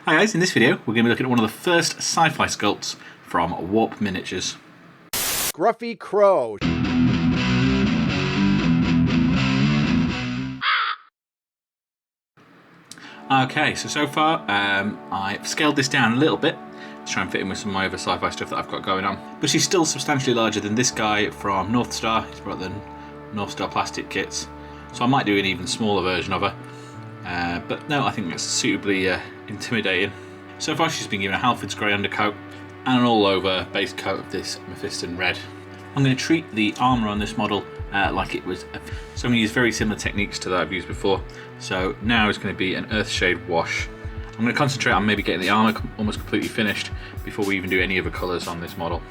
Hi guys, in this video we're going to be looking at one of the first sci-fi sculpts from Warp Miniatures. Gruffy Crow. Okay, so far I've scaled this down a little bit to try and fit in with some of my other sci-fi stuff that I've got going on. But she's still substantially larger than this guy from North Star. He's brought the North Star plastic kits, so I might do an even smaller version of her. But no, I think it's suitably intimidating. So far she's been given a Halford's grey undercoat and an all-over base coat of this Mephiston red. I'm going to treat the armour on this model like it was, so I'm going to use very similar techniques to that I've used before. So now it's going to be an Earthshade wash. I'm going to concentrate on maybe getting the armour almost completely finished before we even do any other colours on this model.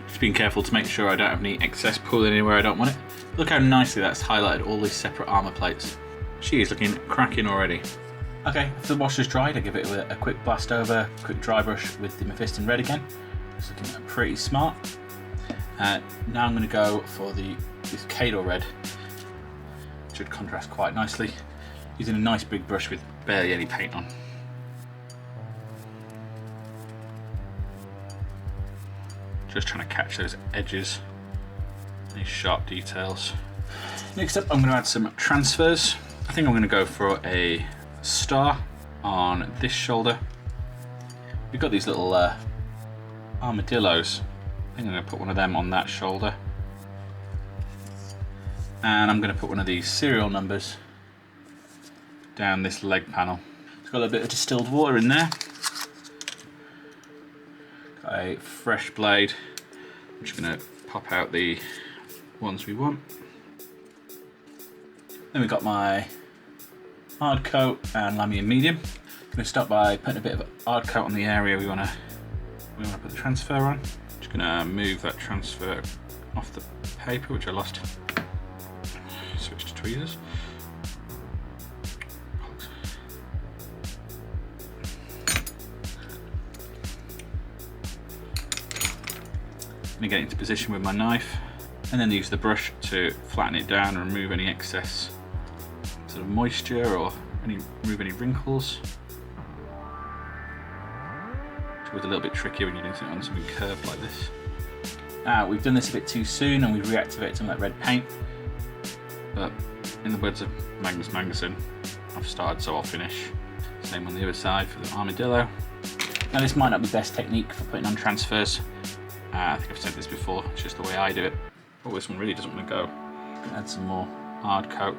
Just being careful to make sure I don't have any excess pooling anywhere I don't want it. Look how nicely that's highlighted all these separate armour plates. She is looking cracking already. Okay, after the wash is dried, I give it a quick blast over, quick dry brush with the Mephiston red again. It's looking pretty smart. Now I'm going to go for this Cador red. Should contrast quite nicely. Using a nice big brush with barely any paint on. Just trying to catch those edges, these sharp details. Next up, I'm going to add some transfers. I think I'm going to go for a star on this shoulder. We've got these little armadillos. I think I'm going to put one of them on that shoulder. And I'm going to put one of these serial numbers down this leg panel. It's got a little bit of distilled water in there. Got a fresh blade. I'm just going to pop out the ones we want. Then we've got my hard coat and lamium medium. I'm going to start by putting a bit of hard coat on the area we want to put the transfer on. Just going to move that transfer off the paper, which I lost. Switch to tweezers. I'm going to get it into position with my knife and then use the brush to flatten it down and remove any excess sort of moisture or remove any wrinkles. It's always a little bit trickier when you're doing something on something curved like this. Now we've done this a bit too soon and we've reactivated some of that red paint, but in the words of Magnus Magnusson, I've started so I'll finish. Same on the other side for the armadillo. Now this might not be the best technique for putting on transfers. I think I've said this before, it's just the way I do it. Oh, this one really doesn't want to go. Add some more hard coat,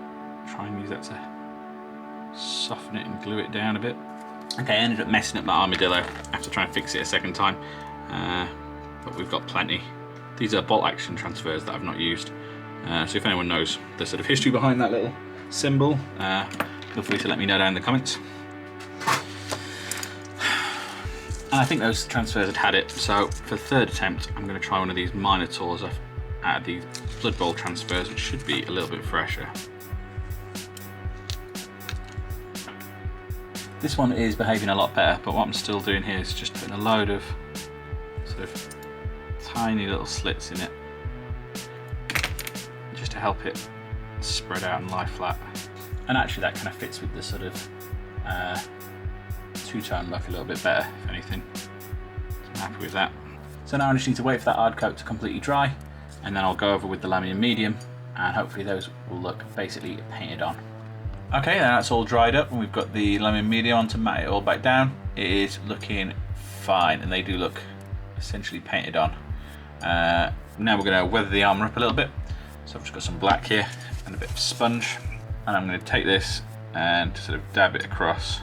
try and use that to soften it and glue it down a bit. Okay, I ended up messing up my armadillo. I have to try and fix it a second time, but we've got plenty. These are bolt action transfers that I've not used. So if anyone knows the sort of history behind that little symbol, feel free to let me know down in the comments. And I think those transfers had it, so for the third attempt I'm going to try one of these Minotaurs out of these Blood Bowl transfers, which should be a little bit fresher. This one is behaving a lot better, but what I'm still doing here is just putting a load of sort of tiny little slits in it, just to help it spread out and lie flat. And actually that kind of fits with the sort of two-tone look a little bit better, if anything. So I'm happy with that. So now I just need to wait for that hard coat to completely dry, and then I'll go over with the lamium medium, and hopefully those will look basically painted on. Okay, now that's all dried up, and we've got the lamium medium on to mat it all back down. It is looking fine, and they do look essentially painted on. Now we're going to weather the armour up a little bit. So I've just got some black here and a bit of sponge, and I'm going to take this and sort of dab it across.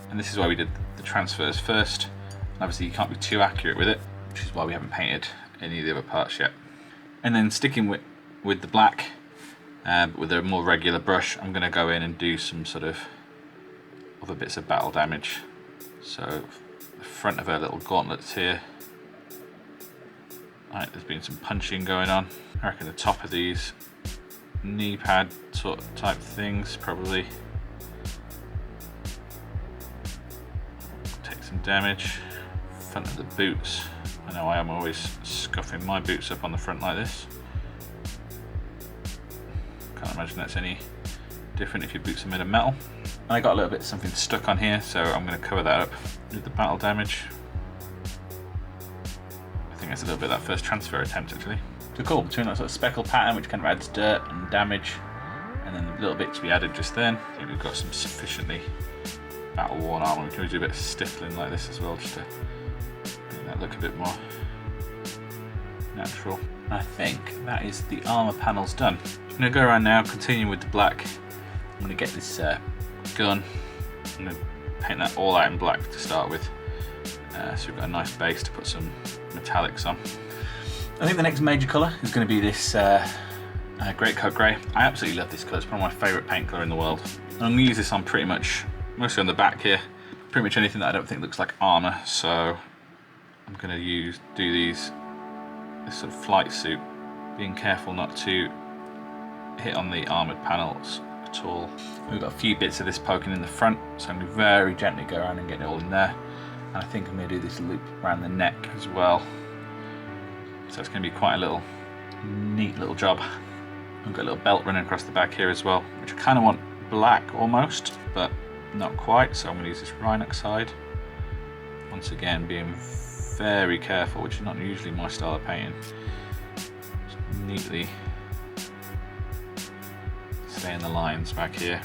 And this is why we did the transfers first. And obviously you can't be too accurate with it, which is why we haven't painted any of the other parts yet. And then sticking with the black, but with a more regular brush, I'm going to go in and do some sort of other bits of battle damage. So the front of her little gauntlets here. Right, there's been some punching going on. I reckon the top of these knee pad sort of type things probably take some damage. Front of the boots. I know I am always scuffing my boots up on the front like this. Can't imagine that's any different if your boots are made of metal. And I got a little bit of something stuck on here, so I'm going to cover that up with the battle damage. I think that's a little bit of that first transfer attempt actually. So cool, between that sort of speckle pattern which kind of adds dirt and damage, and then the little bits we added just then, I think we've got some sufficiently battle worn armour. We can always do a bit of stippling like this as well, just to make that look a bit more natural. And I think that is the armour panels done. I'm going to go around now, continue with the black. I'm going to get this gun. I'm going to paint that all out in black to start with. So we've got a nice base to put some metallics on. I think the next major colour is going to be this Greatcoat Grey. I absolutely love this colour, it's one of my favourite paint colour in the world. And I'm going to use this on pretty much, mostly on the back here, pretty much anything that I don't think looks like armour. So I'm going to do this sort of flight suit, being careful not to hit on the armoured panels at all. We've got a few bits of this poking in the front, so I'm going to very gently go around and get it all in there. And I think I'm going to do this loop around the neck as well. So it's going to be quite a neat little job. I've got a little belt running across the back here as well, which I kind of want black almost, but not quite. So I'm going to use this Rhinox side. Once again, being very careful, which is not usually my style of painting. Just neatly stay in the lines back here.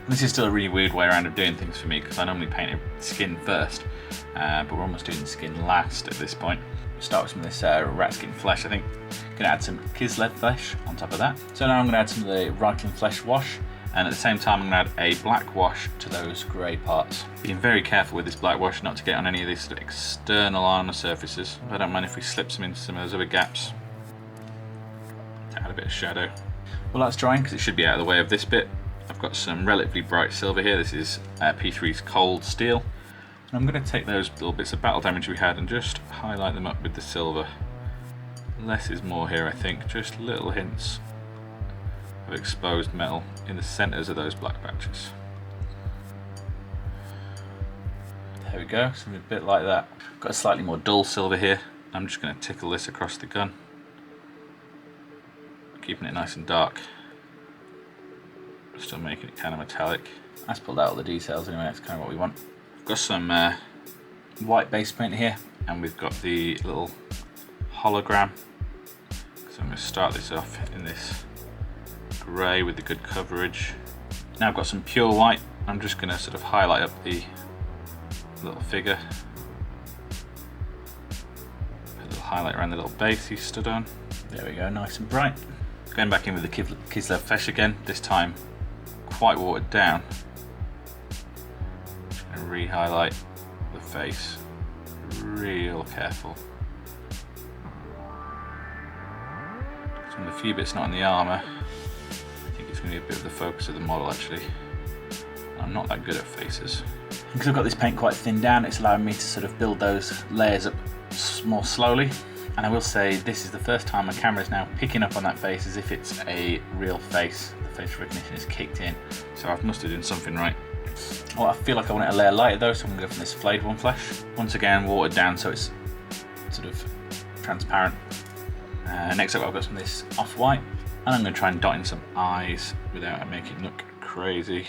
And this is still a really weird way around of doing things for me, because I normally paint the skin first, but we're almost doing the skin last at this point. Start with some of this rat skin flesh. I think I'm going to add some Kislev flesh on top of that. So now I'm going to add some of the Reichland flesh wash, and at the same time I'm going to add a black wash to those grey parts. Being very careful with this black wash not to get on any of these sort of external armour surfaces. I don't mind if we slip some into some of those other gaps to add a bit of shadow. Well, that's drying because it should be out of the way of this bit. I've got some relatively bright silver here. This is P3's cold steel. And I'm going to take those little bits of battle damage we had and just highlight them up with the silver. Less is more here, I think. Just little hints of exposed metal in the centres of those black patches. There we go, something a bit like that. Got a slightly more dull silver here. I'm just going to tickle this across the gun, keeping it nice and dark. Still making it kind of metallic. That's pulled out all the details anyway, that's kind of what we want. We've got some white base paint here, and we've got the little hologram. So I'm going to start this off in this grey with the good coverage. Now I've got some pure white. I'm just going to sort of highlight up the little figure. Put a little highlight around the little base he stood on. There we go, nice and bright. Going back in with the Kislev flesh again, this time quite watered down. Just going to re-highlight the face, real careful. Some of the few bits not in the armour, I think it's going to be a bit of the focus of the model actually. I'm not that good at faces. Because I've got this paint quite thin down, it's allowing me to sort of build those layers up more slowly. And I will say this is the first time my camera is now picking up on that face as if it's a real face. The face recognition is kicked in, so I must have done something right. Well, I feel like I want it a layer lighter though, so I'm going to go from this flayed one flesh. Once again, watered down so it's sort of transparent. Next up I've got some of this off-white, and I'm going to try and dot in some eyes without making it look crazy.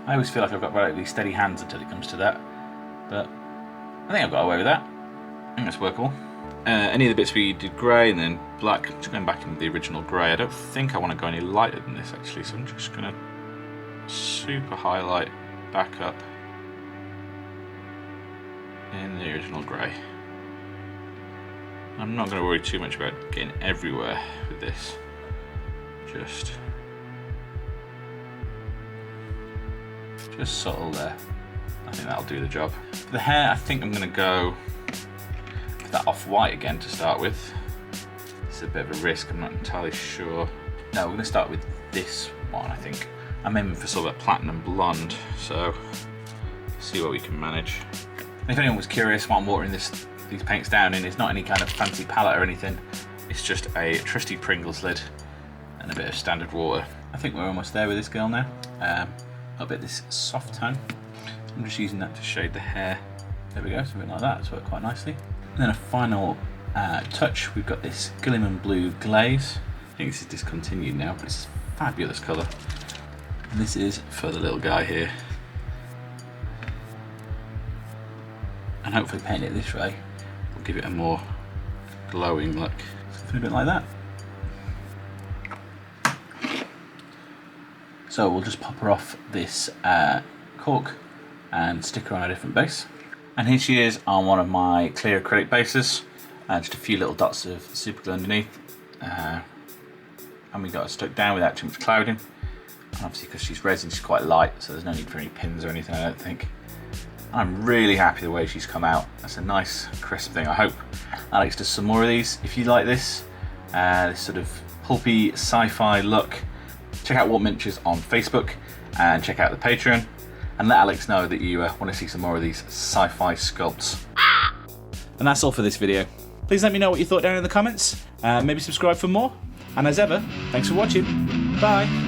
I always feel like I've got relatively steady hands until it comes to that, but I think I've got away with that. I think that's workable. Any of the bits we did grey and then black, just going back into the original grey. I don't think I want to go any lighter than this actually, so I'm just going to super highlight back up in the original grey. I'm not going to worry too much about getting everywhere with this, just subtle there. I think that'll do the job. For the hair, I think I'm going to go for that off-white again to start with. It's a bit of a risk, I'm not entirely sure. No, we're going to start with this one, I think. I'm aiming for sort of a platinum blonde, so see what we can manage. And if anyone was curious what I'm watering these paints down in, it's not any kind of fancy palette or anything. It's just a trusty Pringles lid and a bit of standard water. I think we're almost there with this girl now. A bit of this soft tone. I'm just using that to shade the hair. There we go, something like that. It's worked quite nicely. And then a final touch, we've got this Gilliman Blue glaze. I think this is discontinued now, but it's a fabulous colour. And this is for the little guy here. And hopefully painting it this way will give it a more glowing look. Something a bit like that. So we'll just pop her off this cork and stick her on a different base. And here she is on one of my clear acrylic bases. Just a few little dots of super glue underneath. And we got her stuck down without too much clouding. And obviously because she's resin, she's quite light, so there's no need for any pins or anything, I don't think. I'm really happy the way she's come out. That's a nice crisp thing. I hope Alex does some more of these. If you like this sort of pulpy sci-fi look, check out What Miniatures on Facebook and check out the Patreon, and let Alex know that you want to see some more of these sci-fi sculpts. And that's all for this video. Please let me know what you thought down in the comments. Maybe subscribe for more. And as ever, thanks for watching. Bye.